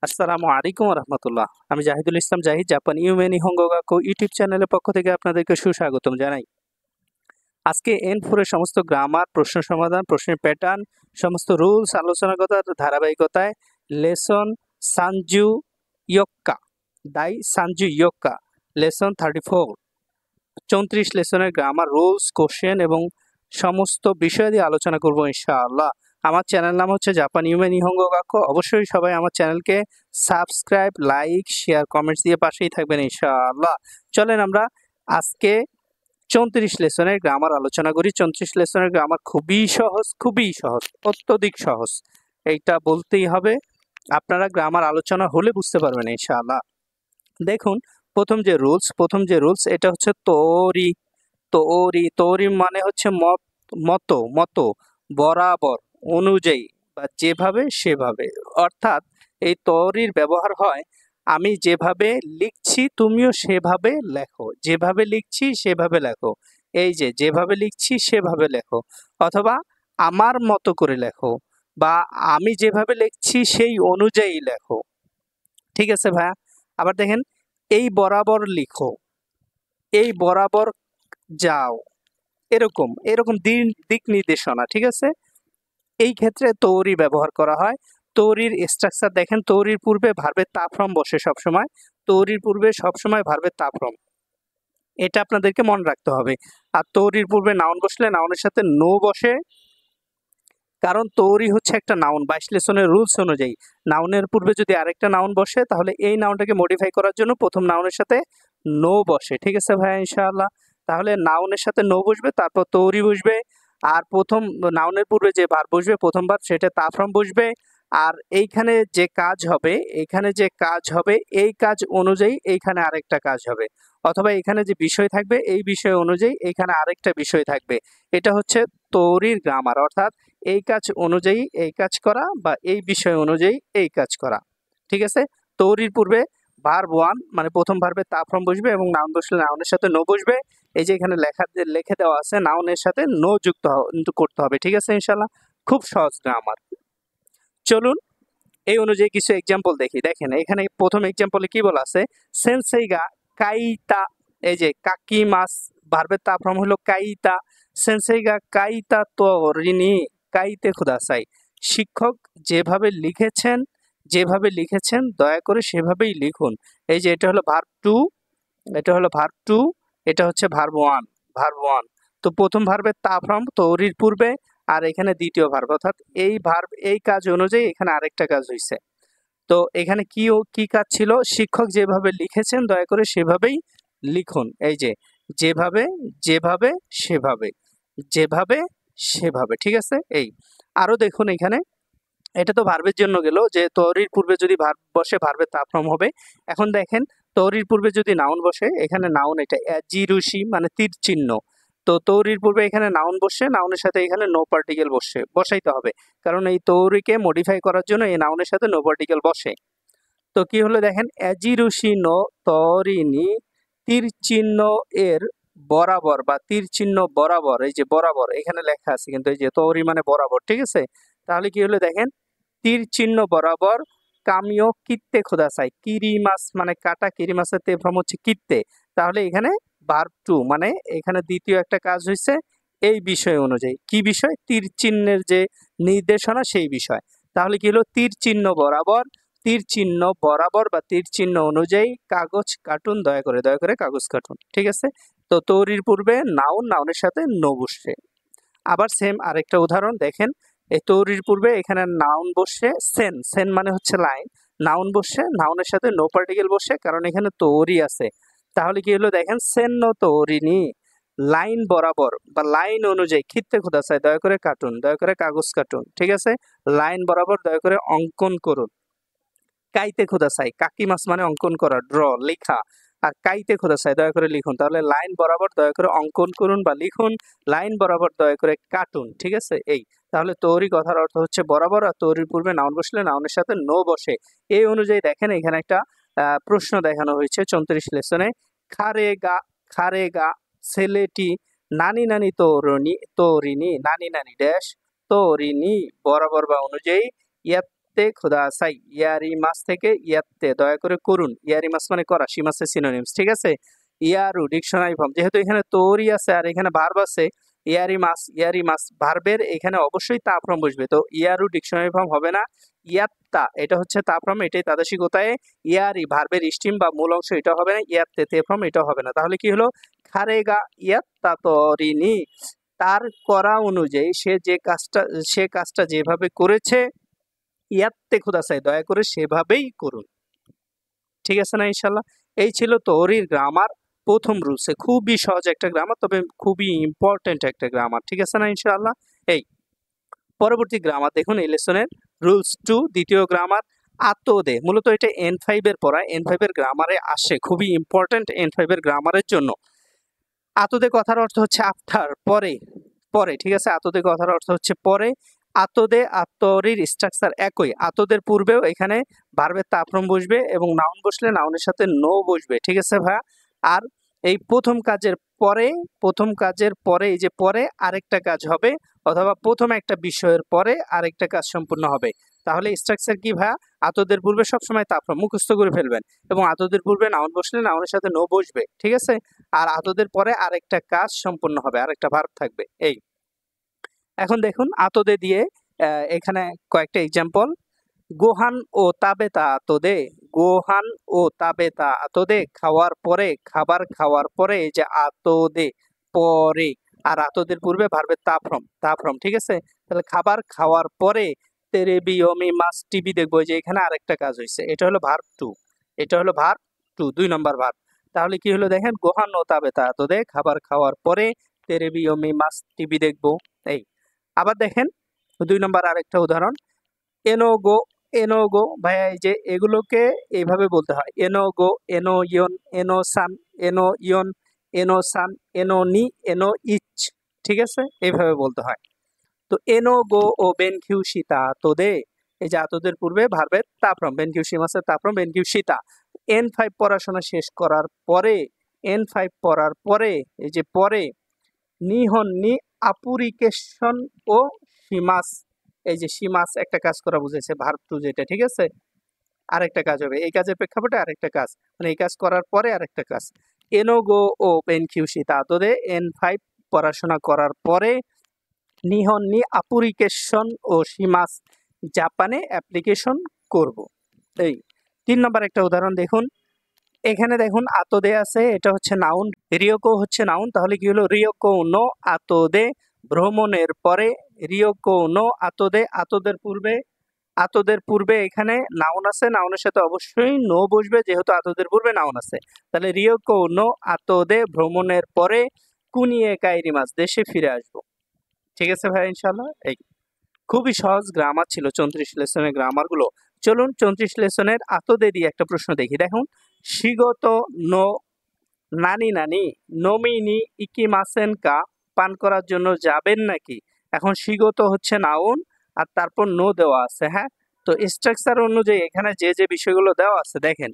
আসসালামু আলাইকুম রহমতুল্লাহ। আমি জাহিদুল ইসলাম জাহিদ, জাপান ইউমেন নিহঙ্গো গাকো ইউটিউব চ্যানেলের পক্ষ থেকে আপনাদেরকে সুস্বাগতম জানাই। আজকে N4 এর সমস্ত গ্রামার, প্রশ্ন সমাধান, প্রশ্নের প্যাটার্ন, সমস্ত রুলস আলোচনাগতার ধারাবাহিকতায় লেসন সানজু ইয়োক্কা দাই সানজু ইয়োক্কা লেসন 34 34 লেসনের গ্রামার, রুলস, কোশ্চেন এবং সমস্ত বিষয় দিয়ে আলোচনা করব ইনশাআল্লাহ। আমার চ্যানেল নাম হচ্ছে জাপান ইউমেন নিহঙ্গো গাকো। অবশ্যই সবাই আমার চ্যানেলকে সাবস্ক্রাইব, লাইক, শেয়ার, কমেন্টস দিয়ে পাশেই থাকবেন ইনশাআল্লাহ। চলেন আমরা আজকে 34 লেসনের গ্রামার আলোচনা করি। 34 লেসনের গ্রামার খুবই সহজ, অত্যধিক সহজ। এইটা বলতেই হবে, আপনারা গ্রামার আলোচনা হলে বুঝতে পারবেন ইনশাআল্লাহ। দেখুন, প্রথম যে রুলস এটা হচ্ছে তোরি। তোরি মানে হচ্ছে মতো, বরাবর, অনুযায়ী বা যেভাবে সেভাবে। অর্থাৎ এই তোরির ব্যবহার হয় আমি যেভাবে লিখছি তুমিও সেভাবে লেখো, যেভাবে লিখছি সেভাবে লেখো। এই যে যেভাবে লিখছি সেভাবে লেখো, অথবা আমার মতো করে লেখো, বা আমি যেভাবে লিখছি সেই অনুযায়ী লেখো। ঠিক আছে ভাইয়া? আবার দেখেন, এই বরাবর লিখো, এই বরাবর যাও, এরকম এরকম দিক নির্দেশনা। ঠিক আছে? এই ক্ষেত্রে তৌরি ব্যবহার করা হয়। তৌরির স্ট্রাকচার দেখেন, তৌরির পূর্বে ভার্বের তা ফ্রম বসে সবসময়। তৌরির পূর্বে সবসময় ভার্বের তা ফ্রম, এটা আপনাদেরকে মনে রাখতে হবে। আর তৌরির পূর্বে নাউন বসলে নাউনের সাথে নো বসে, কারণ তৌরি হচ্ছে একটা নাউন। 22 লেসনের রুলস অনুযায়ী নাউনের পূর্বে যদি আরেকটা নাউন বসে তাহলে এই নাউনটাকে মডিফাই করার জন্য প্রথম নাউনের সাথে নো বসে। ঠিক আছে ভাইয়া? ইনশাআল্লাহ। তাহলে নাউনের সাথে নো বসবে, তারপর তৌরি বসবে, আর প্রথম নাউনের পূর্বে যে ভার্ব বসবে প্রথমবার সেটা তা ফ্রম বসবে। আর এইখানে যে কাজ হবে, এই কাজ অনুযায়ী এইখানে আরেকটা কাজ হবে, অথবা এখানে যে বিষয় থাকবে এই বিষয় অনুযায়ী এইখানে আরেকটা বিষয় থাকবে। এটা হচ্ছে তৌরির গ্রামার, অর্থাৎ এই কাজ অনুযায়ী এই কাজ করা বা এই বিষয় অনুযায়ী এই কাজ করা। ঠিক আছে? তৌরির পূর্বে ভার্ব ওয়ান মানে প্রথম ভার্বে তা ফ্রম বসবে এবং নাউন বসলে নাউনের সাথে নো বসবে। এই যে এখানে লিখে দেওয়া আছে, নাউনের সাথে নো যুক্ত করতে হবে। ঠিক আছে? ইনশাল্লাহ, খুব সহজ গ্রামার। চলুন এই অনুযায়ী কিছু এক্সাম্পল দেখি। দেখেন এখানে প্রথম এক্সাম্পলে কি বলা আছে, সেন্সেইগা কাইতা। এই যে কাকি মাস, ভার্বের তা ফ্রম হলো কাইতা। সেন্সেইগা কাইতা তো রিনি কাইতে খুদাসাই। শিক্ষক যেভাবে লিখেছেন দয়া করে সেভাবেই লিখুন। এই যে এটা হলো ভার্ব টু, এটা হলো ভার্ব টু, এটা হচ্ছে ভার্ব ওয়ান। তো প্রথম ভার্বের তা ফ্রম তৌরির পূর্বে, আর এখানে দ্বিতীয় ভার্ব, অর্থাৎ এই ভার্ব এই কাজ অনুযায়ী এখানে আরেকটা কাজ হয়েছে। তো এখানে কি কাজ ছিল, শিক্ষক যেভাবে লিখেছেন দয়া করে সেভাবেই লিখুন। এই যে যেভাবে যেভাবে সেভাবে, যেভাবে সেভাবে। ঠিক আছে? এই আরো দেখুন এখানে, এটা তো ভার্বের জন্য গেল, যে তরির পূর্বে যদি ভার্ব বসে ভার্বের তা ফ্রম হবে। এখন দেখেন, তরির পূর্বে যদি নাউন বসে, এখানে নাউন এটা জিরুশি মানে তীর চিহ্ন। তো তৌরির পূর্বে এখানে নাউন বসে, নাউনের সাথে এখানে নো পার্টিকেল বসাইতে হবে, কারণ এই তৌরিকে মডিফাই করার জন্য এই নাউনের সাথে নো পার্টিকেল বসে। তো কি হলো দেখেন, এজিরুশি নো তরিনি, তীর চিহ্ন এর বরাবর বা তীর চিহ্ন বরাবর। এই যে বরাবর এখানে লেখা আছে কিন্তু, এই যে তৌরি মানে বরাবর। ঠিক আছে? তাহলে কি হলো দেখেন, তীর চিহ্ন বরাবর কামিও কিত্তে খোদাসাই। কিরিমাস মানে কাটা, কিরিমাসের তে ফর্ম হচ্ছে কিত্তে। তাহলে এখানে ভার্ব টু মানে এখানে দ্বিতীয় একটা কাজ হয়েছে এই বিষয় অনুযায়ী। কি বিষয়? তীর চিহ্নের যে নির্দেশনা সেই বিষয়। তাহলে কি হলো, তীর চিহ্ন বরাবর বা তীর চিহ্ন অনুযায়ী কাগজ কাটুন, দয়া করে কাগজ কাটুন। ঠিক আছে? তো তৌরির পূর্বে নাউন, নাউনের সাথে নো বসে। আবার সেম আরেকটা উদাহরণ দেখেন, এই তৌরির পূর্বে এখানে নাউন বসে সেন মানে হচ্ছে লাইন, নাউন বসে নাউনের সাথে নো পার্টিকেল বসে, কারণ এখানে তৌরি আছে। তাহলে কি হলো দেখেন, সেন নো তৌরিনি, লাইন বরাবর বা লাইন অনুযায়ী খিত্তে খুদাসাই, দয়া করে কাটুন, দয়া করে কাগজ কাটুন। ঠিক আছে? লাইন বরাবর দয়া করে অঙ্কন করুন। কাইতে খুদাসাই, কাকি মাস মানে অঙ্কন করা, ড্র লেখা। আর কাইতে খুদাসাই দয়া করে লিখুন। তাহলে লাইন বরাবর দয়া করে অঙ্কন করুন বা লিখুন, লাইন বরাবর দয়া করে কাটুন। ঠিক আছে? এই তাহলে তৌরি কথার অর্থ হচ্ছে বরাবর, আর তৌরির পূর্বে নাউন বসলে নাউনের সাথে নো বসে। এই অনুযায়ী দেখেন এখানে একটা প্রশ্ন দেখানো হয়েছে 34 লেসনে। খারেগা ছেলেটি নানি নানি তৌরিনি নানি নানি ড্যাশ তৌরিনি বরাবর বা অনুযায়ী ইয়াত্তে খুদাসাই, ইয়ারিমাস থেকে ইয়াত্তে, দয়া করে করুন। ইয়ারিমাস মানে করা, শিমাসের সিনোনিমস, ঠিক আছে। ইয়ারু ডিকশনারি ফর্ম, যেহেতু এখানে তোরি আছে আর এখানে ভার্ব আছে, ইয়ারিমাস ভার্বের এখানে অবশ্যই তা ফর্ম বসবে, তো ইয়ারু ডিকশনারি ফর্ম হবে না। ইয়াত্তা এটা হচ্ছে তা ফর্ম, এটাই তাদেশি গোতায়। ইয়ারি ভার্বের স্টিম বা মূল অংশ, এটা হবে না। ইয়াত্তে তে ফর্ম, এটা হবে না। তাহলে কি হলো, খারেগা ইয়াত্তা তরিনি, তার করা অনুযায়ী সে কাজটা যেভাবে করেছে, ইয়াত্তে খুদাসাই, দয়া করে সেভাবেই করুন। ঠিক আছে না ইনশাল্লাহ? এই ছিল তরির গ্রামার প্রথম রুলসে, খুবই সহজ একটা গ্রামার, তবে খুবই ইম্পর্টেন্ট একটা গ্রামার। ঠিক আছে না ইনশাআল্লাহ? এই পরবর্তী গ্রামার দেখুন এই লেসনের রুলস 2, দ্বিতীয় গ্রামার আতদে। মূলত এটা N5 এর পড়া, N5 এর গ্রামারে আসে, খুবই ইম্পর্টেন্ট N5 এর গ্রামারের জন্য। আতদে কথার অর্থ হচ্ছে আফটার, পরে, পরে, ঠিক আছে। আতদে কথার অর্থ হচ্ছে পরে। আতদে আতরির স্ট্রাকচার একই, আতদের পূর্বেও এখানে ভার্বের তা ফর্ম বসবে এবং নাউন বসলে নাউনের সাথে নো বসবে, ঠিক আছে ভাইয়া। আর এই প্রথম কাজের পরে এই যে পরে আরেকটা কাজ হবে, অথবা প্রথম একটা বিষয়ের পরে আরেকটা কাজ সম্পূর্ণ হবে। তাহলে স্ট্রাকচার কি ভাইয়া, আতদের পূর্বে সবসময় তা ফর্ম মুখস্থ করে ফেলবেন, এবং আতদের পূর্বে নাউন বসলে নাউনের সাথে নো বসবে, ঠিক আছে। আর আতদের পরে আরেকটা কাজ সম্পূর্ণ হবে, আরেকটা ভার্ব থাকবে। এই এখন দেখুন আতদে দিয়ে এখানে কয়েকটা এক্সাম্পল। গোহান ও তাবেতা আতদে, গোহান ও তাবেতা আতদে, খাওয়ার পরে, খাবার খাওয়ার পরে, এই যে আতদে পরে, আর আতদের পূর্বে ভার্বের তা ফর্ম, ঠিক আছে। তাহলে খাবার খাওয়ার পরে তেরেবিয়মি মাস টিভি দেখবো, যে এখানে আরেকটা কাজ হয়েছে, এটা হলো ভার্ব 2, এটা হলো ভার্ব 2, 2 নম্বর ভার্ব। তাহলে কি হলো দেখেন, গোহান ও তাবেতা আতদে, খাবার খাওয়ার পরে তেরেবিয়মি মাস টিভি দেখবো। এই আবার দেখেন 2 নম্বর আরেকটা উদাহরণ, এনোগো, এনোগো ভাইয়া, এই যে এগুলোকে এইভাবে বলতে হয়, এনোগো, এনো ইয়ন, এনো সান, এনো ইয়ন, এনো সান, এনো নি, এনো ইচ, ঠিক আছে, এইভাবে বলতে হয়। তো এনোগো ও বেনকিউ সীতা তোদে, এই যে আতদের পূর্বে ভার্বের তা ফর্ম, বেনকিউ সীমাসের তা ফর্ম বেনকিউ সীতা। N5 পড়াশোনা শেষ করার পরে, N5 পড়ার পরে, এই যে পরে নিহন নি আপুরিকেশন ও সীমাস, এই যে সীমাস একটা কাজ করা বুঝেছে, ভার্ব 2 যেটা, ঠিক আছে। আরেকটা কাজ হবে, এই কাজের প্রেক্ষাপটে আরেকটা কাজ, মানে এই কাজ করার পরে আরেকটা কাজ। এনোগো ও বেনকিউসি তাতদে, N5 পড়াশোনা করার পরে নিহন নি আপুরিকেশন ও সীমাস, জাপানে অ্যাপ্লিকেশন করব। এই 3 নম্বর একটা উদাহরণ দেখুন, এখানে দেখুন আতদে আছে, এটা হচ্ছে নাউন, রিয়োকো হচ্ছে নাউন, তাহলে কি হলো, রিয়োকো নো আতদে, ভ্রমণের পরে, রিয়োকো নো আতদে, আতদের পূর্বে এখানে নাউন আছে, নাউনের সাথে অবশ্যই নো বসবে, যেহেতু আতদের পূর্বে নাউন আছে। তাহলে রিয়োকো নো আতদে, ভ্রমণের পরে কুনিয়ে কাইরিমাস, দেশে ফিরে আসবো। ঠিক আছে ভাই ইনশাল্লাহ? এই খুবই সহজ গ্রামার ছিল 34 লেসনের গ্রামারগুলো। চলুন 34 লেসনের আতদে দিয়ে একটা প্রশ্ন দেখি। দেখুন, শিগত নো নানি নানি নমিনি ইকিমাসেন কা, পান করার জন্য যাবেন নাকি। এখন শিগত হচ্ছে নাউন আর তারপর নো দেওয়া আছে, হ্যাঁ। তো স্ট্রাকচার অনুযায়ী এখানে যে যে বিষয়গুলো দেওয়া আছে দেখেন,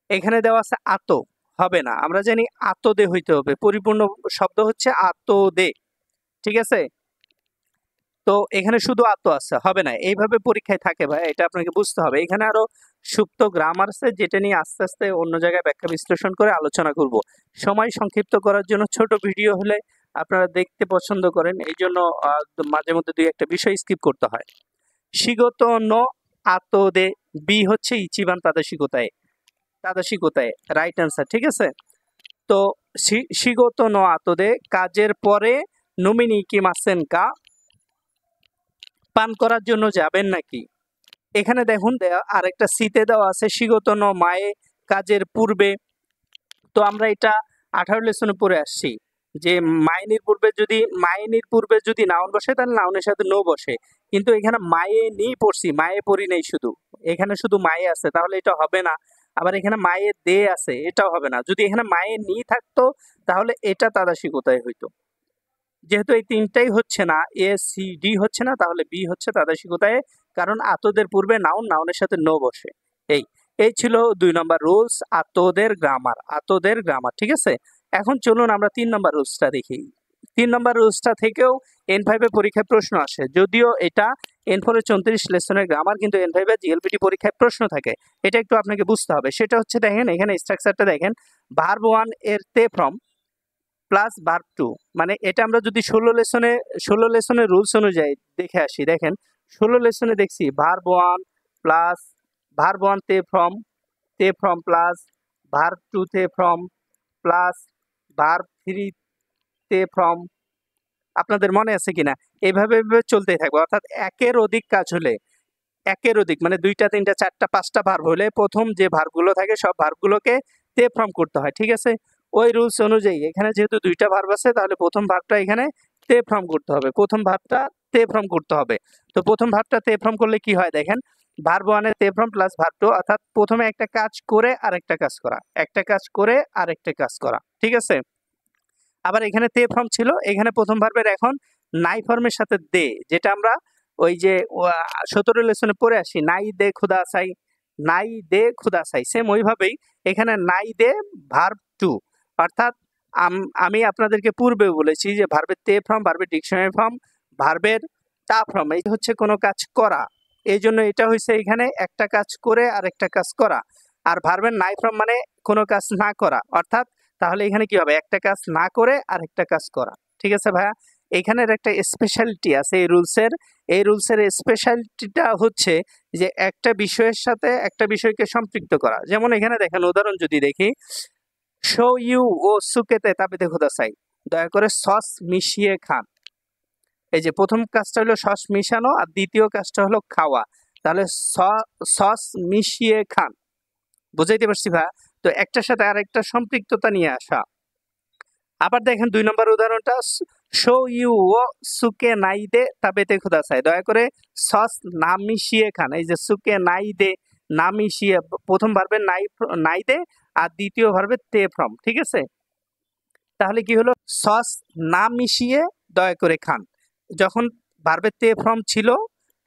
এখানে দেওয়া আছে আতো, হবে না, আমরা জানি আতদে হইতে হবে, পরিপূর্ণ শব্দ হচ্ছে আতদে, ঠিক আছে। তো এখানে শুধু আতো আছে, হবে না, এইভাবে পরীক্ষায় থাকে ভাই, এটা আপনাকে বুঝতে হবে। এখানে আরো সুপ্ত গ্রামার আছে, যেটা নিয়ে আস্তে আস্তে অন্য জায়গায় ব্যাখ্যা বিশ্লেষণ করে আলোচনা করব। সময় সংক্ষিপ্ত করার জন্য ছোট ভিডিও হলে আপনারা দেখতে পছন্দ করেন, এই জন্য মাঝে মধ্যে 2-1টা বিষয় স্কিপ করতে হয়। শিগত ন আতদে, বি হচ্ছে ইচিবান তাদাশিকোতায় রাইট অ্যান্সার, ঠিক আছে। তো শিগত ন আতদে, কাজের পরে, নমিনি কি মাসেন কা, পান করার জন্য যাবেন নাকি। এখানে দেখুন আরেকটা সিতে দেওয়া আছে, শিগত ন মায়ে, কাজের পূর্বে। তো আমরা এটা 18 লেসনে পড়ে আসছি যে মাইনির পূর্বে যদি নাউন বসে তাহলে নাউনের সাথে নো বসে, কিন্তু এখানে মায়ে নি পড়ছি, মায়ে পড়ি নেই, শুধু এখানে শুধু মায়ে আছে, তাহলে এটা হবে না। আবার এখানে মায়ে দে আছে, এটাও হবে না। যদি এখানে মায়ে নি থাকতো তাহলে এটা তাদাশিকোতায় হইতো। যেহেতু এই তিনটাই হচ্ছে না, এ সি ডি হচ্ছে না, তাহলে বি হচ্ছে তাদাশিকোতায়, কারণ আতদের পূর্বে নাউনের সাথে নো বসে। এই ছিল 2 নম্বর রুলস, আতদের গ্রামার, ঠিক আছে। এখন চলুন আমরা 3 নম্বর রুলসটা দেখি। 3 নম্বর রুলসটা থেকেও N5 এ পরীক্ষায় প্রশ্ন আসে, যদিও এটা N4 এর 34 লেসনের গ্রামার কিন্তু N5 এর জিএলপিটি পরীক্ষায় প্রশ্ন থাকে। এটা একটু আপনাকে বুঝতে হবে। সেটা হচ্ছে দেখেন এখানে স্ট্রাকচারটা দেখেন, ভার্ব 1 এর তে ফ্রম প্লাস ভার্ব 2, মানে এটা আমরা যদি 16 লেসনের রুলস অনুযায়ী দেখে আসি, দেখেন 16 লেসনে দেখছি ভার্ব 1 প্লাস ভার্ব 1 তে ফ্রম প্লাস ভার্ব 2 তে ফ্রম প্লাস ভার্ব 3 তে ফ্রম। আপনাদের মনে আছে কিনা? এইভাবে চলতেই থাকবে। অর্থাৎ একের অধিক কাজ হলে, একের অধিক মানে 2টা 3টা 4টা 5টা ভার্ব হলে প্রথম যে ভার্বগুলো থাকে সব ভার্বগুলোকে তে ফ্রম করতে হয়, ঠিক আছে? ওই রুলস অনুযায়ী এখানে যেহেতু 2টা ভার্ব আছে তাহলে প্রথম ভার্বটা এখানে তে ফ্রম করতে হবে, প্রথম ভার্বটা তে ফ্রম করতে হবে। তো প্রথম ভার্বটা তে ফ্রম করলে কি হয় দেখেন, ভার্ব 1 এর তে ফ্রম প্লাস ভার্ব 2, অর্থাৎ প্রথমে একটা কাজ করে আরেকটা কাজ করা, একটা কাজ করে আরেকটা কাজ করা, ঠিক আছে? আবার এখানে তে ফর্ম ছিল, এখানে প্রথম ভার্বের এখন নাই ফর্মের সাথে দে, যেটা আমরা ওই যে 17 লেসনে পড়ে আসি, নাই দে খুদা সাই, নাই দে খুদা সাই, সেম ওইভাবেই এখানে নাই দে ভার্ব 2। অর্থাৎ আমি আপনাদেরকে পূর্বে বলেছি যে ভার্বের তে ফর্ম, ভার্বের ডিকশনারি ফর্ম, ভার্বের তা ফর্ম, এই হচ্ছে কোনো কাজ করা। এই জন্য এটা হয়েছে এখানে একটা কাজ করে আরেকটা কাজ করা। আর ভার্বের নাই ফর্ম মানে কোনো কাজ না করা, অর্থাৎ তাহলে এখানে কি হবে, একটা কাজ না করে আরেকটা কাজ করা, ঠিক আছে ভাইয়া? এখানের একটা স্পেশালিটি আছে এই রুলসের স্পেশালিটিটা হচ্ছে যে একটা বিষয়ের সাথে একটা বিষয়কে সম্পৃক্ত করা। যেমন এখানে দেখেন উদাহরণ যদি দেখি, শো ইউ ও সুকেতে তাপিতে খোদাসাই, দয়া করে সস মিশিয়ে খান। এই যে প্রথম কাজটা হলো সস মিশানো আর দ্বিতীয় কাজটা হলো খাওয়া, তাহলে সস মিশিয়ে খান, বুঝাইতে পারছি ভাই? তো একটার সাথে আরেকটা সম্পৃক্ততা নিয়ে আসা। আবার দেখেন 2 নম্বর উদাহরণটা, শো ইউ ও সুকে নাই দে তাবেতে খুদাসাই, দয়া করে সস না মিশিয়ে খান। এই যে সুকে নাই দে না মিশিয়ে, প্রথম ভার্বের নাই দে আর দ্বিতীয় ভার্বের তে ফ্রম, ঠিক আছে? তাহলে কি হলো, সস না মিশিয়ে দয়া করে খান। যখন ভার্বের তে ফ্রম ছিল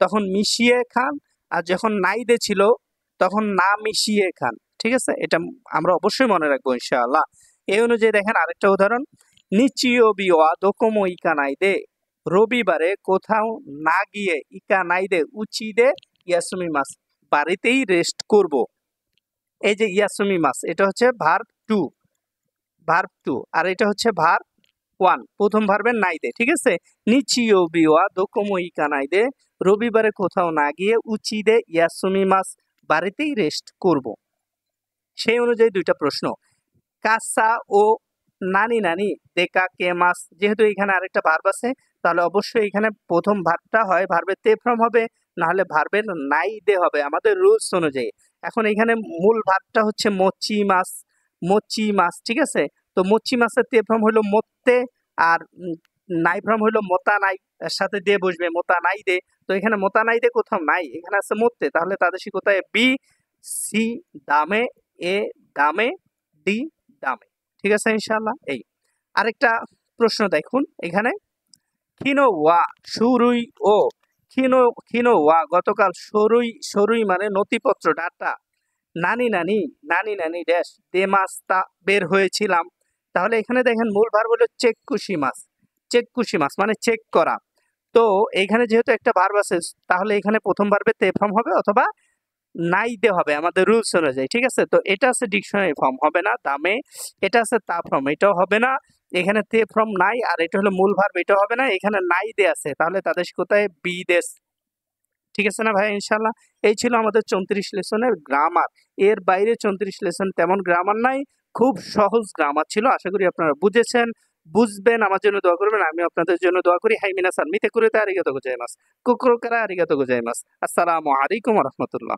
তখন মিশিয়ে খান, আর যখন নাই দে ছিল তখন না মিশিয়ে খান, ঠিক আছে? এটা আমরা অবশ্যই মনে রাখবো ইনশাআল্লাহ। এই অনুযায়ী দেখেন আরেকটা উদাহরণ, নিচিও বিওয়া দোকোমো ইকা নাই দে, রবিবারে কোথাও না গিয়ে ইকা নাই দে উচি দে ইয়াসুমি মাস, বাড়িতেই রেস্ট করব। এই যে ইয়াসুমি মাস এটা হচ্ছে ভার্ব 2, আর এটা হচ্ছে ভার্ব 1, প্রথম ভার্বের নাই দে, ঠিক আছে? নিচিও বিওয়া দোকোমো ইকা নাই দে, রবিবারে কোথাও না গিয়ে উচি দে ইয়াসুমি মাস, বাড়িতেই রেস্ট করব। সেই অনুযায়ী 2টা প্রশ্ন, কাসা ও নানি নানি দেখা কে মাস, যেহেতু এখানে আরেকটা ভার্ব আছে তাহলে অবশ্যই এখানে প্রথম ভার্বটা হয় ভার্বের তে ফ্রম হবে, না হলে ভার্বের নাই দে হবে আমাদের রুলস অনুযায়ী। এখন এখানে মূল ভার্বটা হচ্ছে মচি মাস, ঠিক আছে? তো মচি মাসের তে ফ্রম হলো মত্তে, আর নাই ফ্রম হলো মতা নাই, এর সাথে দে বসবে মতা নাই দে। তো এখানে মতা নাই দে কোথাও নাই, এখানে আছে মত্তে, তাহলে তাদের কোথায় বি, সি দামে, এ দামে, ডি দামে, ঠিক আছে ইনশাআল্লাহ। এই আরেকটা প্রশ্ন দেখুন এখানে, খিনো ওয়া সুরুই ও খিনো ওয়া গতকাল সরুই মানে নথিপত্র ডাটা, নানি নানি ড্যাশ দে মাসটা বের হয়েছিলাম। তাহলে এখানে দেখেন মূল ভার্ব হলো চেক কুশি মাস মানে চেক করা। তো এখানে যেহেতু একটা ভার্ব আছে তাহলে এখানে প্রথম ভার্বে তে ফর্ম হবে অথবা নাই দে হবে আমাদের রুলস অনুযায়ী, ঠিক আছে? তো এটা আছে ডিকশনারি ফর্ম, হবে না দামে, এটা আছে তা ফর্ম, এটাও হবে না, এখানে তে ফর্ম নাই, আর এটা হলো মূল ভার্ব, এটাও হবে না, এখানে নাই দে আছে, তাহলে তাদের কোথায় বি দেশ, ঠিক আছে না ভাই ইনশাআল্লাহ? এই ছিল আমাদের 34 লেসনের গ্রামার। এর বাইরে 34 লেসন তেমন গ্রামার নাই, খুব সহজ গ্রামার ছিল। আশা করি আপনারা বুঝেছেন, বুঝবেন, আমার জন্য দোয়া করবেন, আমি আপনাদের জন্য দোয়া করি। হাই মিনাসান মিতে কুরেতে আরিগাতো গোজাইমাস, কুকুরকারা আরিগাতো গোজাইমাস। আসসালামু আলাইকুম ওয়া রাহমাতুল্লাহ।